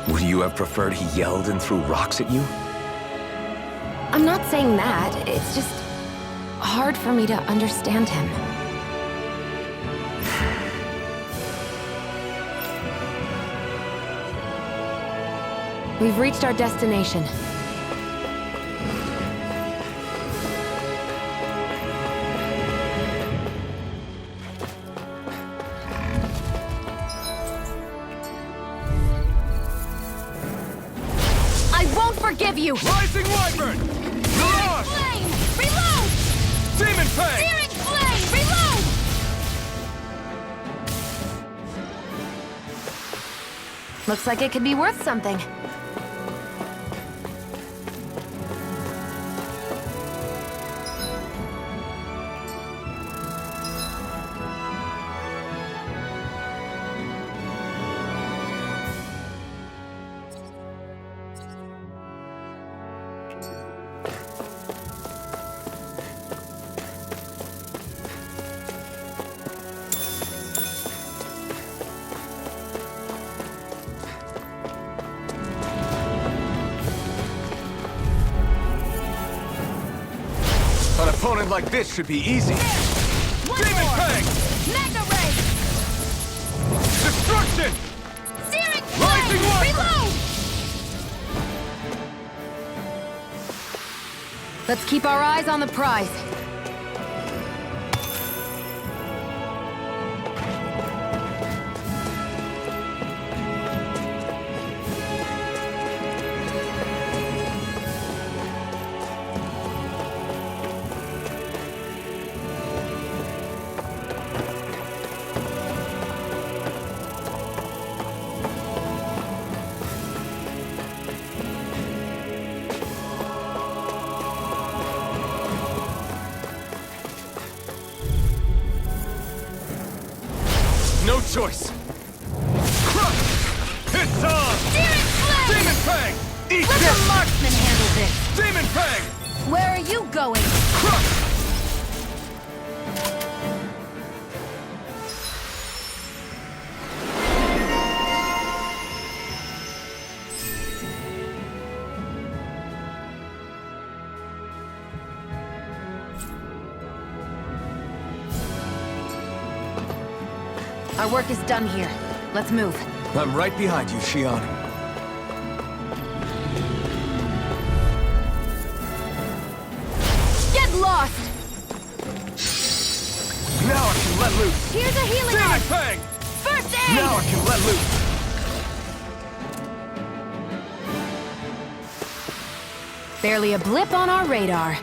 Would you have preferred he yelled and threw rocks at you? I'm not saying that. It's just hard for me to understand him. We've reached our destination. I won't forgive you! Rising Wyvern! Mirage! Flame! Reload! Demon Fang! Searing Flame! Reload! Looks like it could be worth something. An opponent like this should be easy. One Demon more! Fang! Mega Ray! Destruction! Searing Rising Flame! Wyvern! Reload! Let's keep our eyes on the prize. No choice! Crush! It's on! Searing Flame! Demon Fang! Eat Let the this! marksman handle this! Demon Fang! Where are you going? Crush! Our work is done here. Let's move. I'm right behind you, Xion. Get lost! Now I can let loose! Here's a healing Demon arm! Fang! First aid! Now I can let loose! Barely a blip on our radar.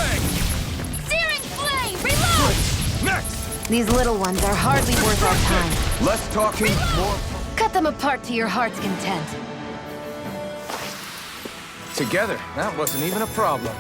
Fang! Searing flame! Reload! Next! These little ones are hardly worth our time. Less talking, more... Cut them apart to your heart's content. Together, that wasn't even a problem.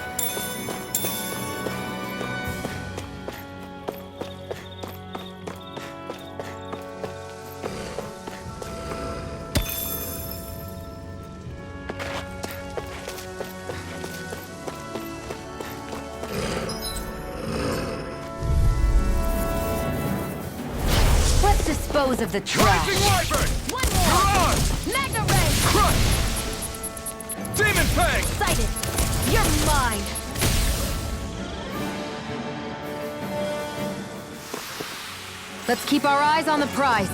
Let's dispose of the trash. Rising Wyvern! One You're more! on! Magna Ray! Crush! Demon Fang! Sighted! You're mine! Let's keep our eyes on the prize.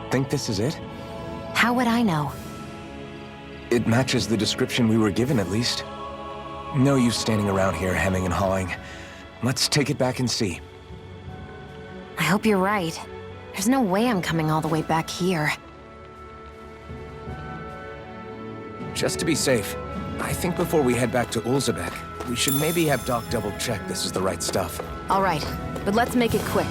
Think this is it? How would I know? It matches the description we were given, at least. No use standing around here hemming and hawing. Let's take it back and see. I hope you're right. There's no way I'm coming all the way back here. Just to be safe, I think before we head back to Ulzebek, we should maybe have Doc double-check this is the right stuff. All right, but let's make it quick.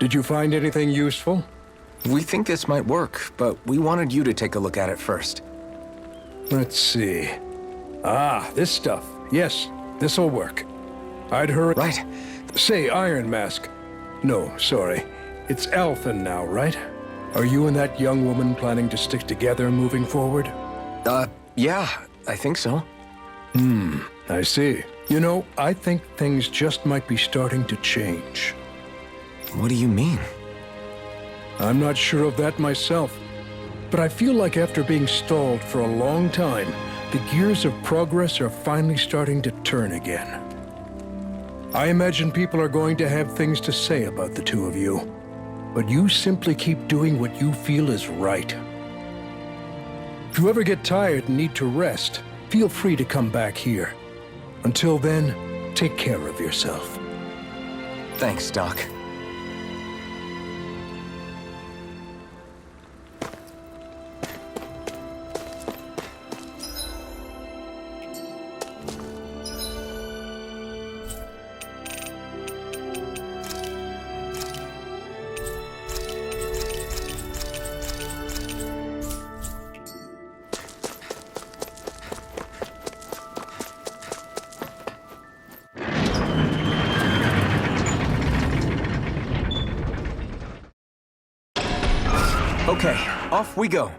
Did you find anything useful? We think this might work, but we wanted you to take a look at it first. Let's see. Ah, this stuff. Yes, this'll work. I'd hurry... Right. Say, Iron Mask. No, sorry. It's Alphen now, right? Are you and that young woman planning to stick together moving forward? Yeah, I think so. I see. You know, I think things just might be starting to change. What do you mean? I'm not sure of that myself, but I feel like after being stalled for a long time, the gears of progress are finally starting to turn again. I imagine people are going to have things to say about the two of you, but you simply keep doing what you feel is right. If you ever get tired and need to rest, feel free to come back here. Until then, take care of yourself. Thanks, Doc. Okay, off we go.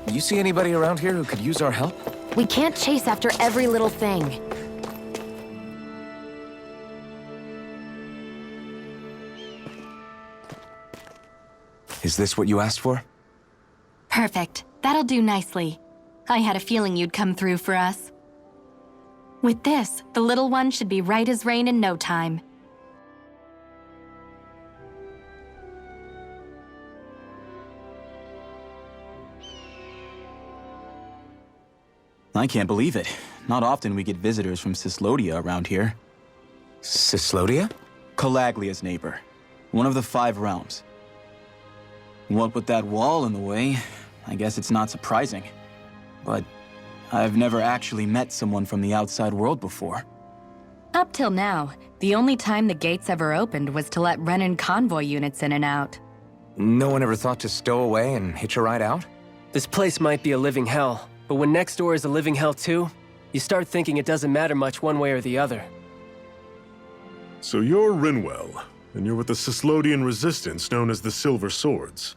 You see anybody around here who could use our help? We can't chase after every little thing. Is this what you asked for? Perfect. That'll do nicely. I had a feeling you'd come through for us. With this, the little one should be right as rain in no time. I can't believe it. Not often we get visitors from Cyslodia around here. Cyslodia? Calaglia's neighbor. One of the 5 realms. What with that wall in the way, I guess it's not surprising. But I've never actually met someone from the outside world before. Up till now, the only time the gates ever opened was to let Renan convoy units in and out. No one ever thought to stow away and hitch a ride out? This place might be a living hell, but when next door is a living hell too, you start thinking it doesn't matter much one way or the other. So you're Rinwell, and you're with the Cyslodian resistance known as the Silver Swords.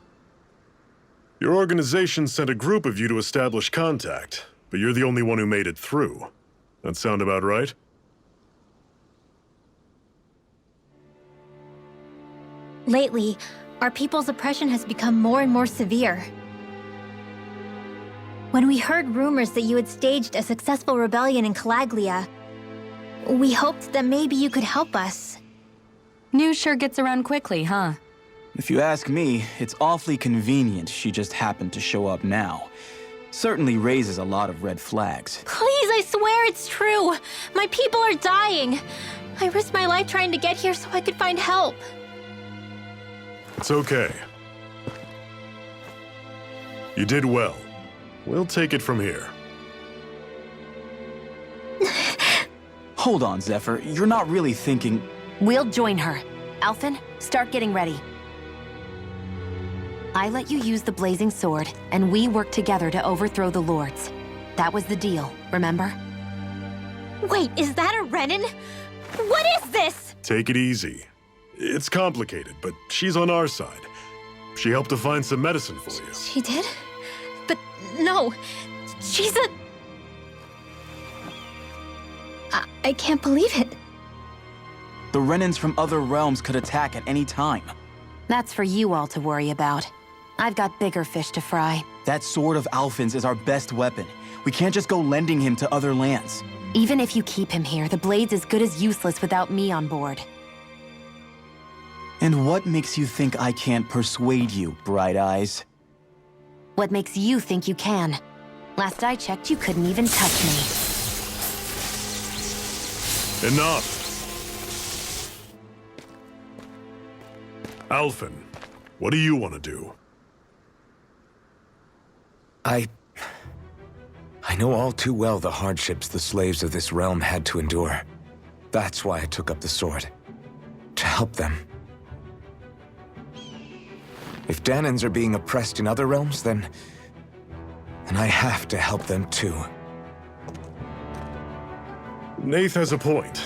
Your organization sent a group of you to establish contact, but you're the only one who made it through. That sound about right? Lately, our people's oppression has become more and more severe. When we heard rumors that you had staged a successful rebellion in Calaglia, we hoped that maybe you could help us. News sure gets around quickly, huh? If you ask me, it's awfully convenient she just happened to show up now. Certainly raises a lot of red flags. Please, I swear it's true! My people are dying! I risked my life trying to get here so I could find help. It's okay. You did well. We'll take it from here. Hold on, Zephyr. You're not really thinking... We'll join her. Alphen, start getting ready. I let you use the blazing sword, and we worked together to overthrow the lords. That was the deal, remember? Wait, is that a Renan? What is this? Take it easy. It's complicated, but she's on our side. She helped to find some medicine for you. She did? But no, she's a... I can't believe it. The Renans from other realms could attack at any time. That's for you all to worry about. I've got bigger fish to fry. That sword of Alphen's is our best weapon. We can't just go lending him to other lands. Even if you keep him here, the blade's as good as useless without me on board. And what makes you think I can't persuade you, Bright Eyes? What makes you think you can? Last I checked, you couldn't even touch me. Enough! Alphen, what do you want to do? I know all too well the hardships the slaves of this realm had to endure. That's why I took up the sword. To help them. If Dahnans are being oppressed in other realms, then I have to help them too. Nath has a point.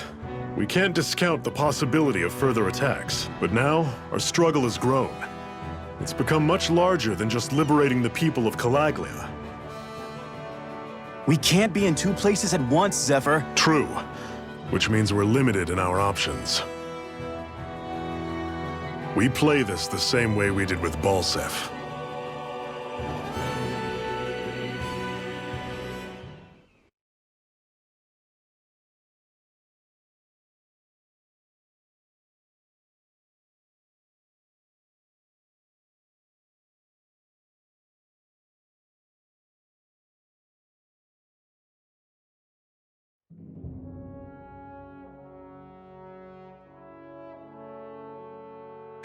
We can't discount the possibility of further attacks, but now our struggle has grown. It's become much larger than just liberating the people of Calaglia. We can't be in 2 places at once, Zephyr. True, which means we're limited in our options. We play this the same way we did with Balseph.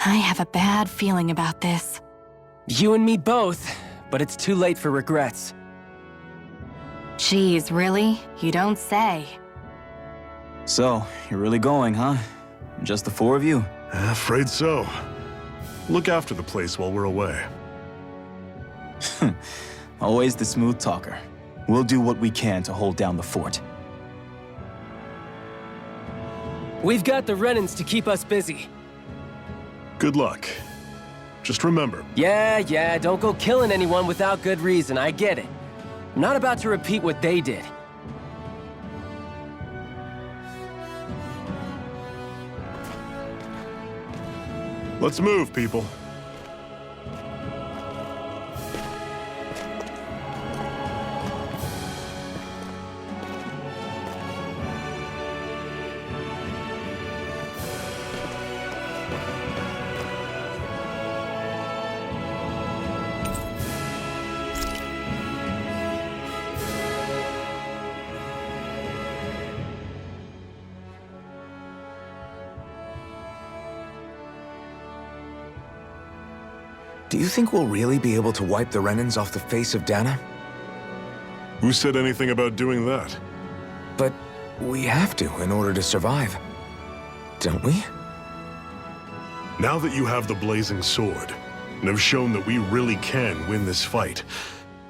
I have a bad feeling about this. You and me both, but it's too late for regrets. Geez, really? You don't say. So, you're really going, huh? Just the 4 of you? Afraid so. Look after the place while we're away. Always the smooth talker. We'll do what we can to hold down the fort. We've got the Renans to keep us busy. Good luck. Just remember, Yeah, don't go killing anyone without good reason, I get it. I'm not about to repeat what they did. Let's move, people. Do you think we'll really be able to wipe the Renans off the face of Dana? Who said anything about doing that? But we have to in order to survive. Don't we? Now that you have the Blazing Sword, and have shown that we really can win this fight,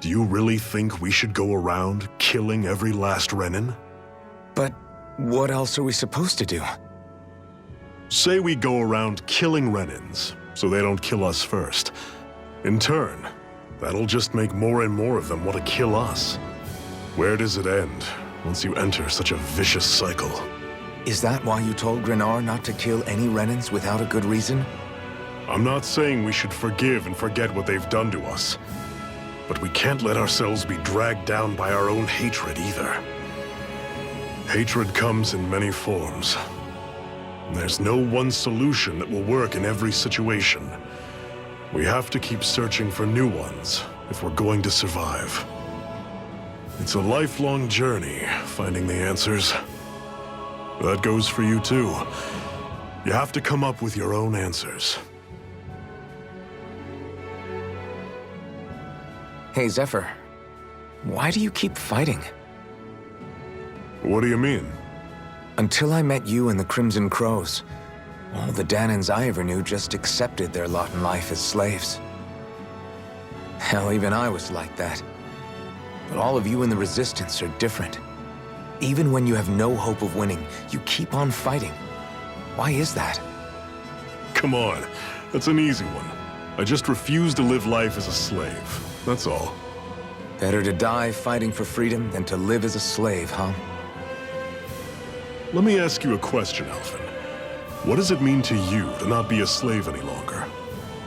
do you really think we should go around killing every last Renan? But what else are we supposed to do? Say we go around killing Renans, so they don't kill us first. In turn, that'll just make more and more of them want to kill us. Where does it end once you enter such a vicious cycle? Is that why you told Grenar not to kill any Renans without a good reason? I'm not saying we should forgive and forget what they've done to us, but we can't let ourselves be dragged down by our own hatred either. Hatred comes in many forms. There's no one solution that will work in every situation. We have to keep searching for new ones if we're going to survive. It's a lifelong journey, finding the answers. That goes for you too. You have to come up with your own answers. Hey, Zephyr. Why do you keep fighting? What do you mean? Until I met you and the Crimson Crows, all the Danans I ever knew just accepted their lot in life as slaves. Hell, even I was like that. But all of you in the Resistance are different. Even when you have no hope of winning, you keep on fighting. Why is that? Come on, that's an easy one. I just refuse to live life as a slave, that's all. Better to die fighting for freedom than to live as a slave, huh? Let me ask you a question, Alphen. What does it mean to you to not be a slave any longer?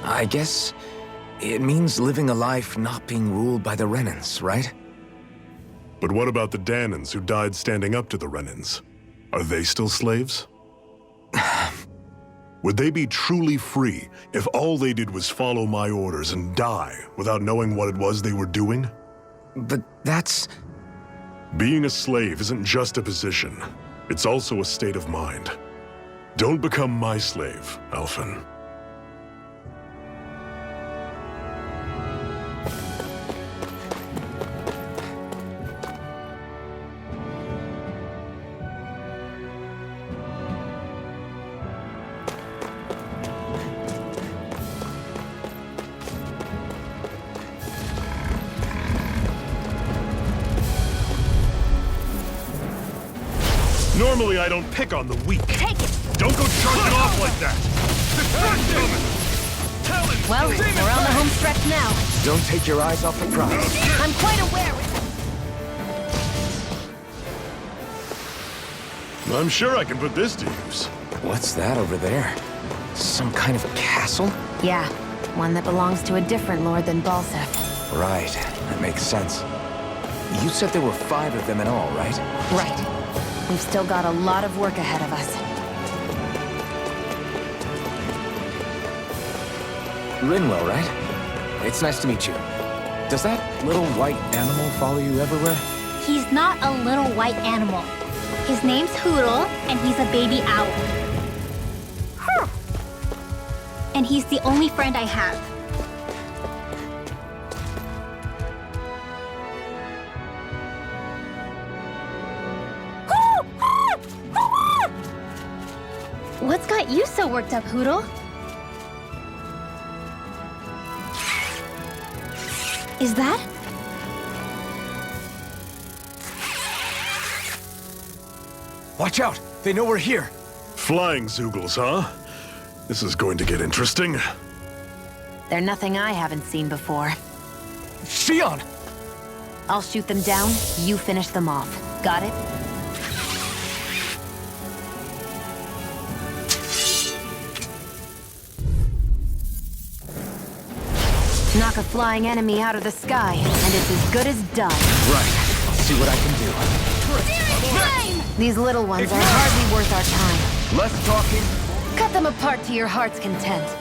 I guess it means living a life not being ruled by the Renans, right? But what about the Danans who died standing up to the Renans? Are they still slaves? Would they be truly free if all they did was follow my orders and die without knowing what it was they were doing? But that's... Being a slave isn't just a position. It's also a state of mind. Don't become my slave, Alphen. Normally, I don't pick on the weak. Take it! Don't go charging off like that! Well, we're on the home stretch now. Don't take your eyes off the prize. I'm quite aware. I'm sure I can put this to use. What's that over there? Some kind of castle? Yeah, one that belongs to a different lord than Balseph. Right, that makes sense. You said there were 5 of them in all, right? Right. We've still got a lot of work ahead of us. Rinwell, right? It's nice to meet you. Does that little white animal follow you everywhere? He's not a little white animal. His name's Hootle, and he's a baby owl. And he's the only friend I have. What's got you so worked up, Hootle? Is that? Watch out! They know we're here! Flying Zeugles, huh? This is going to get interesting. They're nothing I haven't seen before. Shionne! I'll shoot them down, you finish them off. Got it? Knock a flying enemy out of the sky, and it's as good as done. Right. I'll see what I can do. These little ones are hardly worth our time. Less talking. Cut them apart to your heart's content.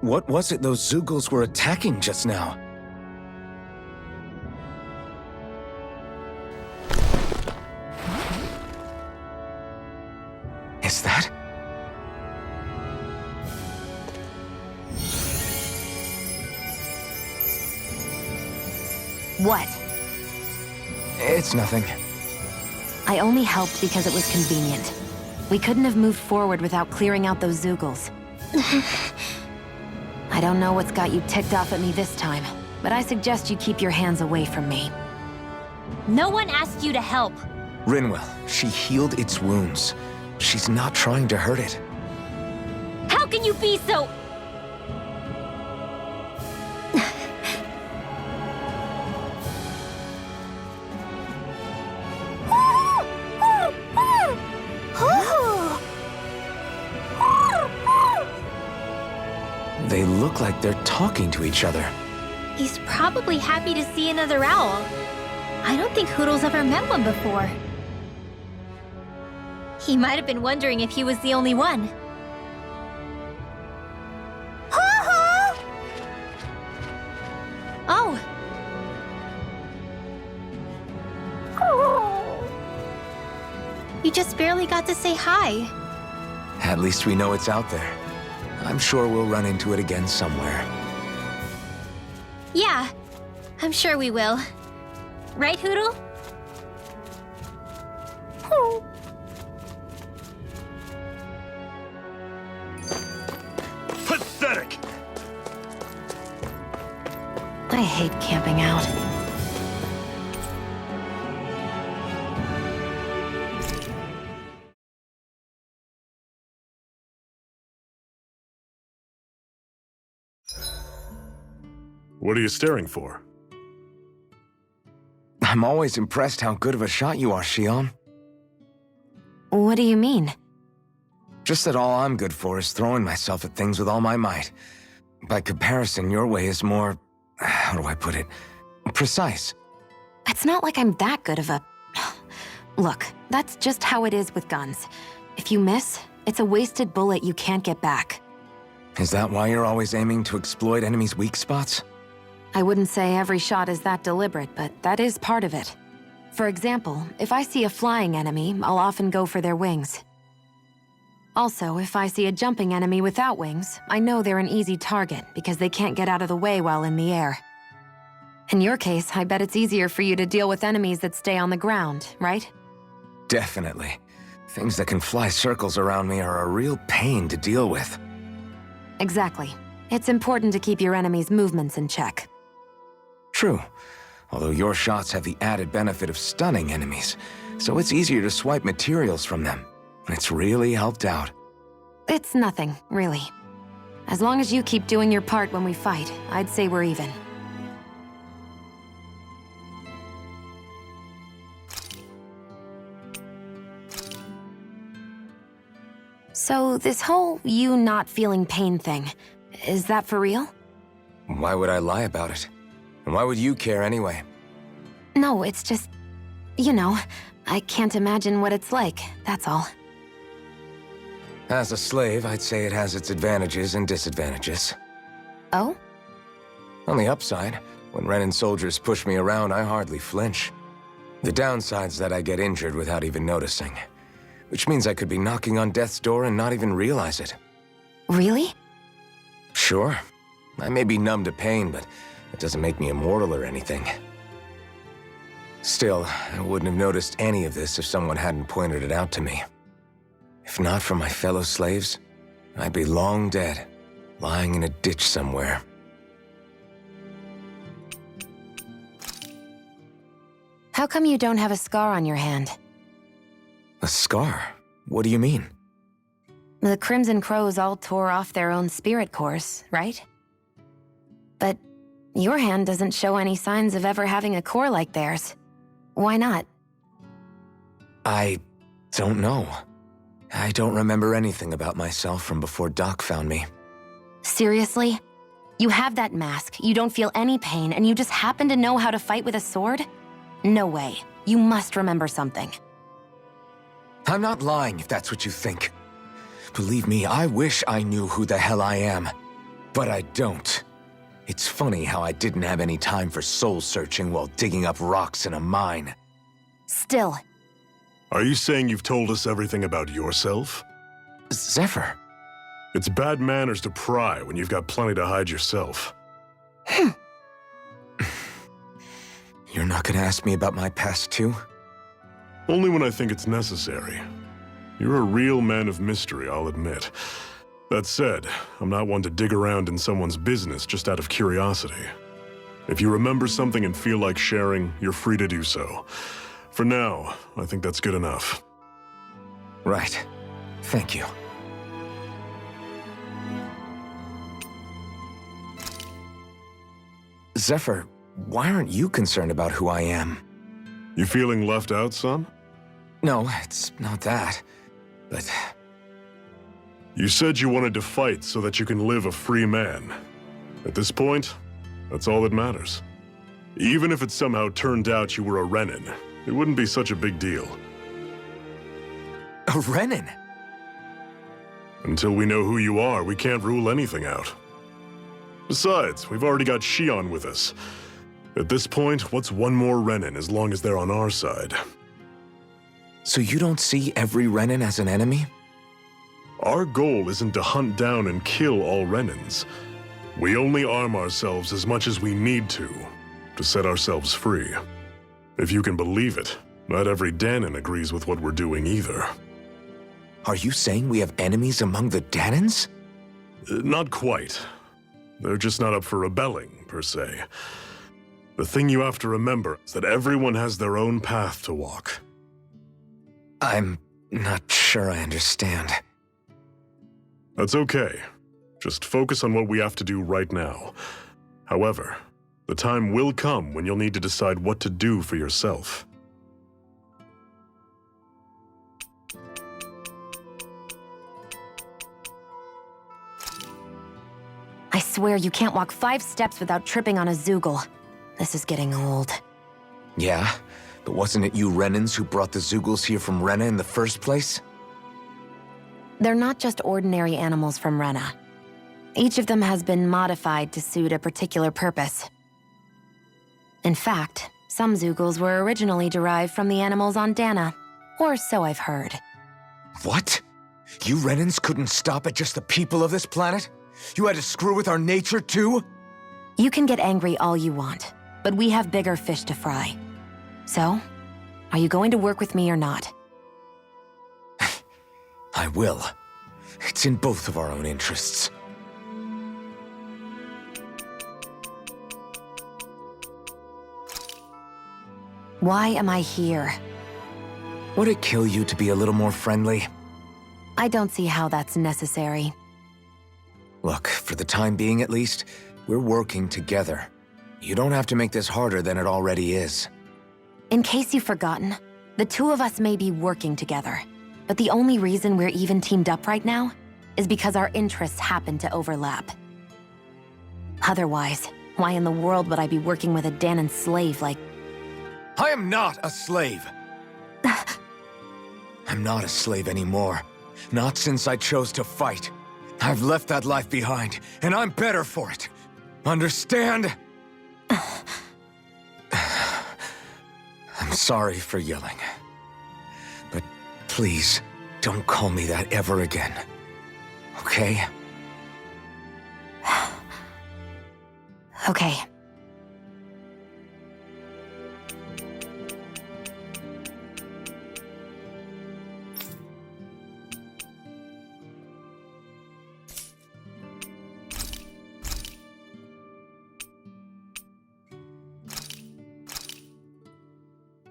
What was it those Zeugles were attacking just now? Is that? What? It's nothing. I only helped because it was convenient. We couldn't have moved forward without clearing out those Zeugles. I don't know what's got you ticked off at me this time, but I suggest you keep your hands away from me. No one asked you to help. Rinwell, she healed its wounds. She's not trying to hurt it. How can you be so... They look like they're talking to each other. He's probably happy to see another owl. I don't think Hoodle's ever met one before. He might have been wondering if he was the only one. Oh. You just barely got to say hi. At least we know it's out there. I'm sure we'll run into it again somewhere. Yeah, I'm sure we will. Right, Hoodle? Pathetic! I hate camping out. What are you staring for? I'm always impressed how good of a shot you are, Shion. What do you mean? Just that all I'm good for is throwing myself at things with all my might. By comparison, your way is more... how do I put it? Precise. It's not like I'm that good of a... Look, that's just how it is with guns. If you miss, it's a wasted bullet you can't get back. Is that why you're always aiming to exploit enemies' weak spots? I wouldn't say every shot is that deliberate, but that is part of it. For example, if I see a flying enemy, I'll often go for their wings. Also, if I see a jumping enemy without wings, I know they're an easy target because they can't get out of the way while in the air. In your case, I bet it's easier for you to deal with enemies that stay on the ground, right? Definitely. Things that can fly circles around me are a real pain to deal with. Exactly. It's important to keep your enemy's movements in check. True. Although your shots have the added benefit of stunning enemies, so it's easier to swipe materials from them. It's really helped out. It's nothing, really. As long as you keep doing your part when we fight, I'd say we're even. So, this whole you not feeling pain thing, is that for real? Why would I lie about it? And why would you care anyway? No, it's just... you know, I can't imagine what it's like, that's all. As a slave, I'd say it has its advantages and disadvantages. Oh? On the upside, when Renan soldiers push me around, I hardly flinch. The downside's that I get injured without even noticing. Which means I could be knocking on death's door and not even realize it. Really? Sure. I may be numb to pain, but it doesn't make me immortal or anything. Still, I wouldn't have noticed any of this if someone hadn't pointed it out to me. If not for my fellow slaves, I'd be long dead, lying in a ditch somewhere. How come you don't have a scar on your hand? A scar? What do you mean? The Crimson Crows all tore off their own spirit cores, right? But your hand doesn't show any signs of ever having a core like theirs. Why not? I don't know. I don't remember anything about myself from before Doc found me. Seriously? You have that mask, you don't feel any pain, and you just happen to know how to fight with a sword? No way. You must remember something. I'm not lying if that's what you think. Believe me, I wish I knew who the hell I am. But I don't. It's funny how I didn't have any time for soul-searching while digging up rocks in a mine. Still, Are you saying you've told us everything about yourself? Zephyr. It's bad manners to pry when you've got plenty to hide yourself. You're not gonna ask me about my past too? Only when I think it's necessary. You're a real man of mystery, I'll admit. That said, I'm not one to dig around in someone's business just out of curiosity. If you remember something and feel like sharing, you're free to do so. For now, I think that's good enough. Right. Thank you. Zephyr, why aren't you concerned about who I am? You feeling left out, son? No, it's not that. But You said you wanted to fight so that you can live a free man. At this point, that's all that matters. Even if it somehow turned out you were a Renin, it wouldn't be such a big deal. a Renin? Until we know who you are, we can't rule anything out. Besides, we've already got Shion with us. At this point, what's one more Renin as long as they're on our side? So you don't see every Renin as an enemy? Our goal isn't to hunt down and kill all Renins. We only arm ourselves as much as we need to set ourselves free. If you can believe it, not every Danon agrees with what we're doing either. Are you saying we have enemies among the Danons? Not quite. They're just not up for rebelling, per se. The thing you have to remember is that everyone has their own path to walk. I'm not sure I understand. That's okay. Just focus on what we have to do right now. However, the time will come when you'll need to decide what to do for yourself. I swear you can't walk 5 steps without tripping on a Zoogle. This is getting old. Yeah? But wasn't it you Renins who brought the Zoogles here from Rena in the first place? They're not just ordinary animals from Rena. Each of them has been modified to suit a particular purpose. In fact, some Zoogles were originally derived from the animals on Dana, or so I've heard. What? You Renins couldn't stop at just the people of this planet? You had to screw with our nature too? You can get angry all you want, but we have bigger fish to fry. So, are you going to work with me or not? I will. It's in both of our own interests. Why am I here? Would it kill you to be a little more friendly? I don't see how that's necessary. Look, for the time being at least, we're working together. You don't have to make this harder than it already is. In case you've forgotten, the two of us may be working together, but the only reason we're even teamed up right now is because our interests happen to overlap. Otherwise, why in the world would I be working with a Danon slave like... I am not a slave! I'm not a slave anymore. Not since I chose to fight. I've left that life behind, and I'm better for it. Understand? I'm sorry for yelling. But please, don't call me that ever again. Okay? Okay.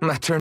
That turned